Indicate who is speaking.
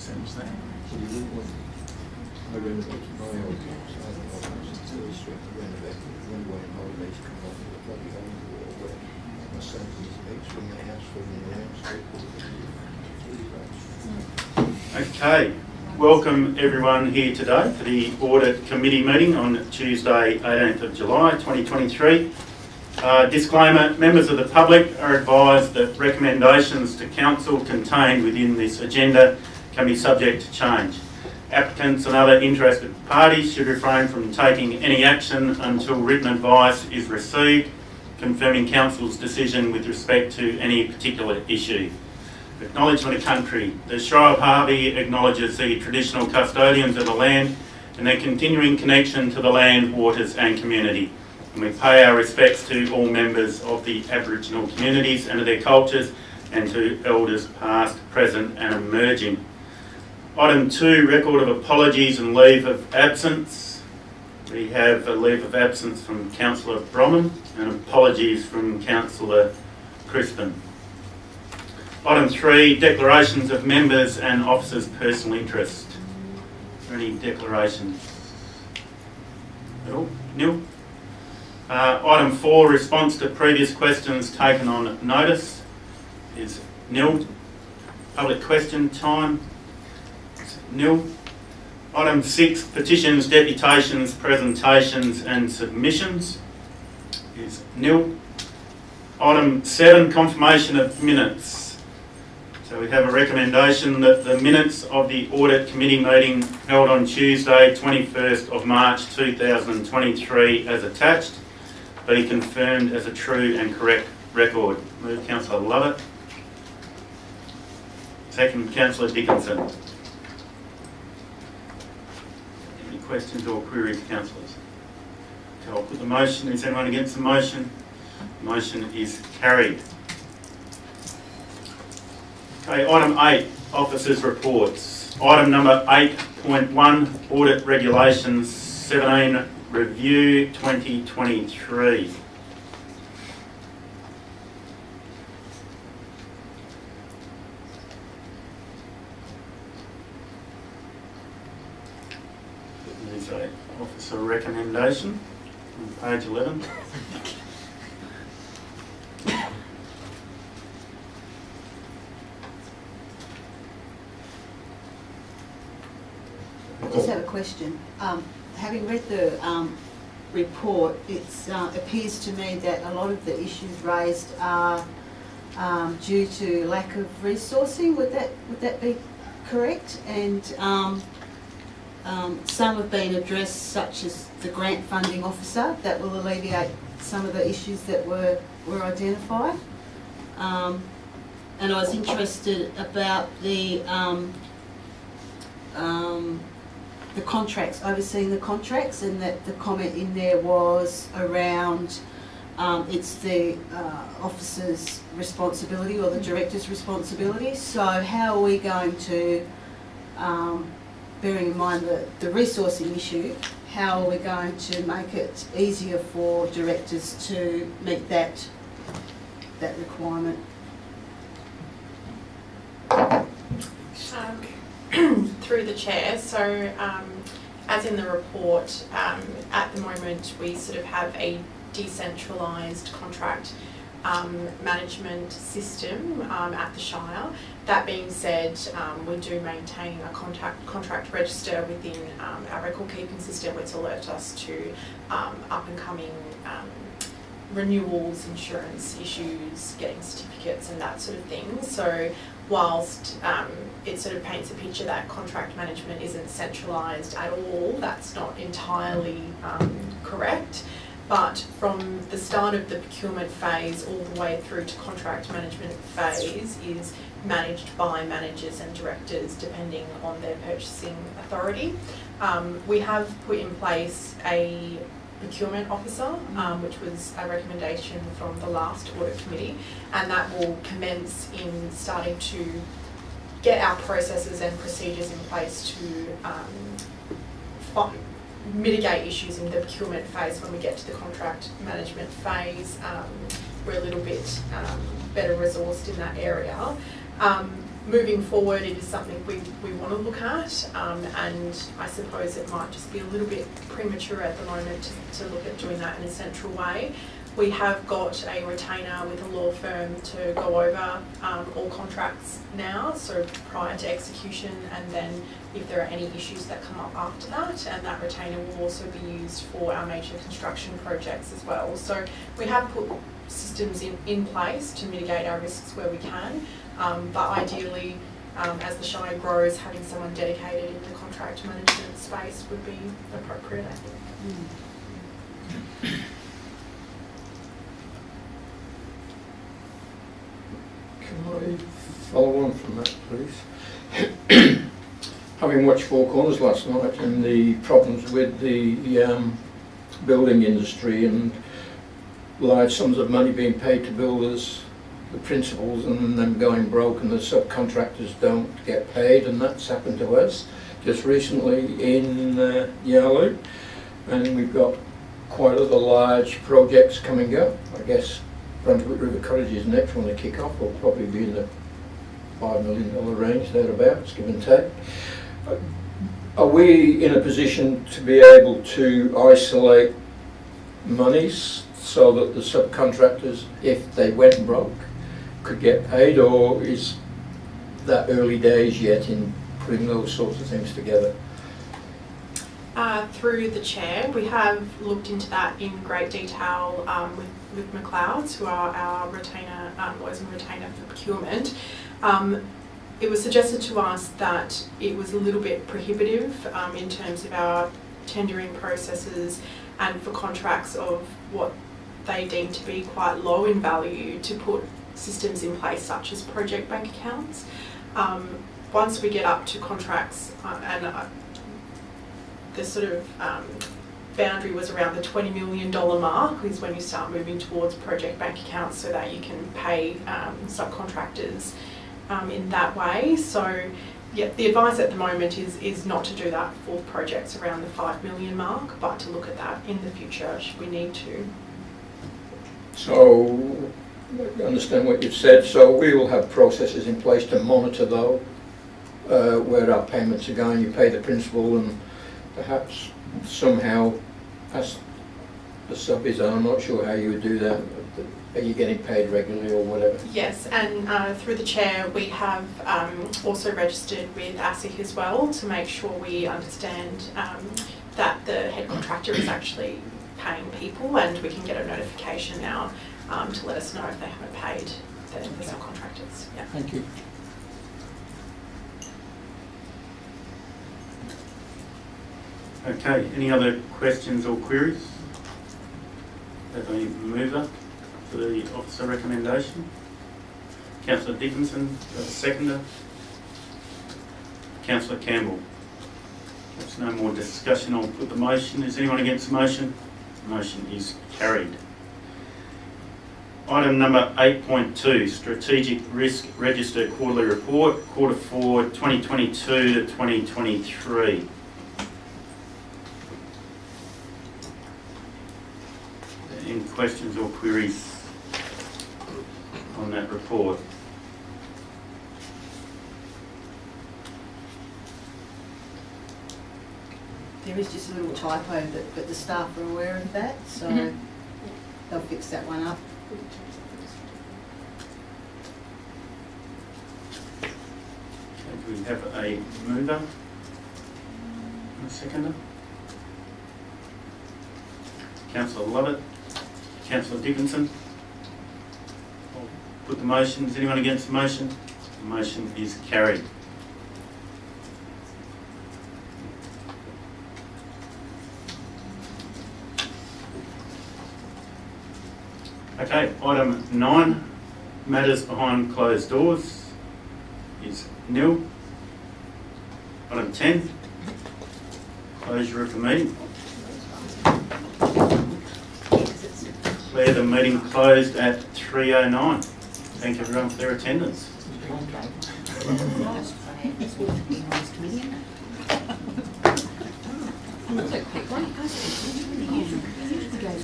Speaker 1: sense that.
Speaker 2: I renovated my old house. I had a house in Tilly Street. I renovated it. Went away on holidays, come off with a bloody hole in the wall where my son's mates from the house from the house.
Speaker 1: Okay, welcome everyone here today for the Audit Committee meeting on Tuesday 18th of July 2023. Disclaimer, members of the public are advised that recommendations to Council contained within this agenda can be subject to change. Applicants and other interested parties should refrain from taking any action until written advice is received confirming Council's decision with respect to any particular issue. Acknowledgement of country. The Shire of Harvey acknowledges the traditional custodians of the land and their continuing connection to the land, waters and community. And we pay our respects to all members of the Aboriginal communities and to their cultures and to elders past, present and emerging. Item 2, record of apologies and leave of absence. We have a leave of absence from Councillor Bromman and apologies from Councillor Crispin. Item 3, declarations of members and officers' personal interest. Are there any declarations at all? Nil? Item 4, response to previous questions taken on notice is nil. Public question time is nil. Item 6, petitions, deputations, presentations and submissions is nil. Item 7, confirmation of minutes. So we have a recommendation that the minutes of the Audit Committee meeting held on Tuesday 21st of March 2023 as attached be confirmed as a true and correct record. Move Councillor Lovett. Second, Councillor Dickinson. Any questions or queries, councillors? Okay, I'll put the motion. Is anyone against the motion? The motion is carried. Okay, item 8, officers' reports. Item number 8.1, Audit Regulations 17 Review 2023. There's an officer recommendation on page 11.
Speaker 3: I just have a question. Having read the report, it appears to me that a lot of the issues raised are due to lack of resourcing. Would that be correct? And some have been addressed, such as the grant funding officer, that will alleviate some of the issues that were identified. And I was interested about the contracts, overseeing the contracts, and that the comment in there was around it's the officer's responsibility or the director's responsibility. So how are we going to, bearing in mind the resourcing issue, how are we going to make it easier for directors to meet that requirement?
Speaker 4: Through the chair, so as in the report, at the moment we sort of have a decentralised contract management system at the Shire. That being said, we do maintain a contract register within our record keeping system, which alerts us to up and coming renewals, insurance issues, getting certificates and that sort of thing. So whilst it sort of paints a picture that contract management isn't centralised at all, that's not entirely correct. But from the start of the procurement phase all the way through to contract management phase is managed by managers and directors depending on their purchasing authority. We have put in place a procurement officer, which was a recommendation from the last audit committee, and that will commence in starting to get our processes and procedures in place to mitigate issues in the procurement phase. When we get to the contract management phase, we're a little bit better resourced in that area. Moving forward, it is something we want to look at, and I suppose it might just be a little bit premature at the moment to look at doing that in a central way. We have got a retainer with a law firm to go over all contracts now, so prior to execution, and then if there are any issues that come up after that, and that retainer will also be used for our major construction projects as well. So we have put systems in place to mitigate our risks where we can, but ideally, as the Shire grows, having someone dedicated in the contract management space would be appropriate, I think.
Speaker 2: Can I follow on from that, please? Having watched Four Corners last night and the problems with the building industry and large sums of money being paid to builders, the principals, and them going broke and the subcontractors don't get paid, and that's happened to us just recently in Yarloop, and we've got quite other large projects coming up. I guess Brunswick River Cottage is next one to kick off, will probably be in the $5 million range, thereabouts, give and take. Are we in a position to be able to isolate monies so that the subcontractors, if they went broke, could get paid, or is that early days yet in putting those sorts of things together?
Speaker 4: Through the chair, we have looked into that in great detail with McLeod's, who are our retainer, lawyers and retainer for procurement. It was suggested to us that it was a little bit prohibitive in terms of our tendering processes and for contracts of what they deem to be quite low in value to put systems in place such as project bank accounts. Once we get up to contracts and the sort of boundary was around the $20 million mark is when you start moving towards project bank accounts so that you can pay subcontractors in that way. So yeah, the advice at the moment is not to do that for projects around the $5 million mark, but to look at that in the future should we need to.
Speaker 2: So, I understand what you've said, so we will have processes in place to monitor though where our payments are going. You pay the principal and perhaps somehow ask the subbies, I'm not sure how you would do that. Are you getting paid regularly or whatever?
Speaker 4: Yes, and through the chair we have also registered with ASIC as well to make sure we understand that the head contractor is actually paying people, and we can get a notification now to let us know if they haven't paid the subcontractors. Yeah.
Speaker 2: Thank you.
Speaker 1: Okay, any other questions or queries? Have a mover for the officer recommendation? Councillor Dickinson, seconder. Councillor Campbell. There's no more discussion. I'll put the motion. Is anyone against the motion? The motion is carried. Item number 8.2, Strategic Risk Register Quarterly Report, Q4 2022 to 2023. Any questions or queries on that report?
Speaker 3: There is just a little typo, but the staff are aware of that, so they'll fix that one up.
Speaker 1: Okay, do we have a mover and a seconder? Councillor Lovett, Councillor Dickinson. I'll put the motion. Is anyone against the motion? The motion is carried. Okay, item 9, matters behind closed doors, is nil. Item 10, closure of the meeting. Declare the meeting closed at 3:09. Thank everyone for their attendance.